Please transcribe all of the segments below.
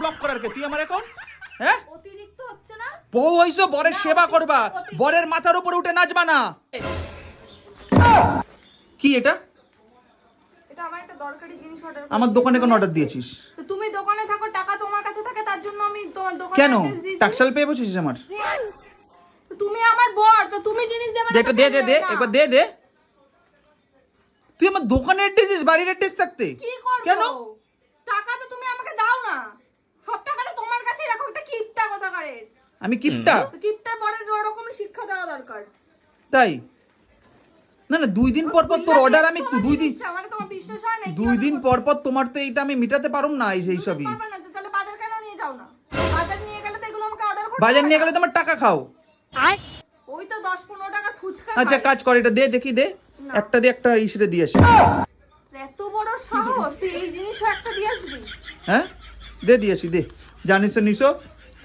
Block করার কে? তুই আমার অ্যাকাউন্ট, হ্যাঁ? অতিরিক্ত হচ্ছে না? বউ হইছো, বরের সেবা করবা, বরের মাথার উপরে উঠে নাচবা না। কি এটা? এটা আমার একটা দরকারি জিনিস অর্ডার আমার দোকানে কোন অর্ডার দিয়েছিস? তো তুমি দোকানে থাকো, টাকা তোমার কাছে থাকে, তার জন্য আমি তোমার দোকানে কেন অ্যাড্রেস দিয়েছি। টাকশাল পেয়ে বসেছিস আমার? তো তুমি আমার বর, তো তুমি জিনিস দেবে না? এটা দে দে দে, একবার দে দে। তুই আমার দোকানের অ্যাড্রেস দিস, বাড়ির অ্যাড্রেস থাকতে? কি করব? কেন? টাকা তো তুমি আমাকে দাও না, সব টাকা তো তোমার কাছেই রাখো। একটা কিপটা কথা করে, আমি কিপটা? কিপটা পরে ওরকম শিক্ষা দেওয়া দরকার। তাই না না, 2 দিন পর পর তোর অর্ডার আমি 2 দিন, মানে তোমার বিশ্বাস হয় না? 2 দিন পর পর তোমার তো এইটা আমি মিটাতে পারুম না এই সবই। পারবে না তো তাহলে বাজার কেন নিয়ে যাও না? বাজার নিয়ে গেলে তো এগুলো আমাকে অর্ডার করতে বাজার হয় নিয়ে না? গেলে তোমার টাকা খাও। ওই তো 10-15 টাকা ফুচকা আচ্ছা খাই। কাজ কর, এটা দে দেখি, দে না। একটা দিয়ে একটা ইসরে দিয়ে আসি। এত বড় সাহস, তুই এই জিনিসও একটা দিয়ে আসবি? হ্যাঁ দে দিয়ে আসি, দে। জানিস তো নিশো,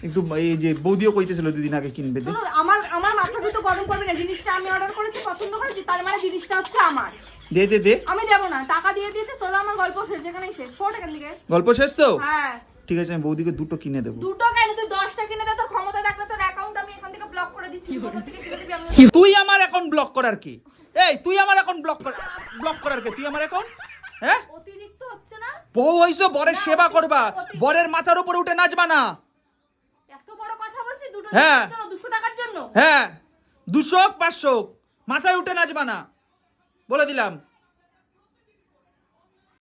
একটু এই যে বৌদিও কইতেছিল 2 দিন আগে কিনবে, দে। শোনো, আমার আমার মাথা তো গরম করবে না। জিনিসটা আমি অর্ডার করেছি, পছন্দ করেছি, তার মানে জিনিসটা হচ্ছে আমার। দে দে দে। আমি দেবো না, টাকা দিয়ে দিয়েছে, তোরা আমার গল্প শেষ, এখানেই শেষ। ফোট এখান থেকে। গল্প শেষ তো? হ্যাঁ। ঠিক আছে, আমি বৌদিকে 2টো কিনে দেবো। দুটো কেন, তুই 10টা কিনে দে, তোর ক্ষমতা থাকলে তোর অ্যাকাউন্ট আমি এখান থেকে ব্লক করে দিচ্ছি। কোথা থেকে কিনে দিবি আমি? তুই আমার অ্যাকাউন্ট ব্লক করার কি? এই তুই আমার অ্যাকাউন্ট ব্লক করার কে? তুই আমার অ্যাকাউন্ট, হ্যাঁ? অতিরিক্ত হচ্ছে না? বউ হইছো, বরের সেবা করবা, বরের মাথার উপরে উঠে নাচবা না। এত বড় কথা বলছিস? দুটো হ্যাঁ। জিনিসের জন্য 200 টাকার জন্য? হ্যাঁ 200 500 মাথায় উঠে নাচবা না, বলে দিলাম।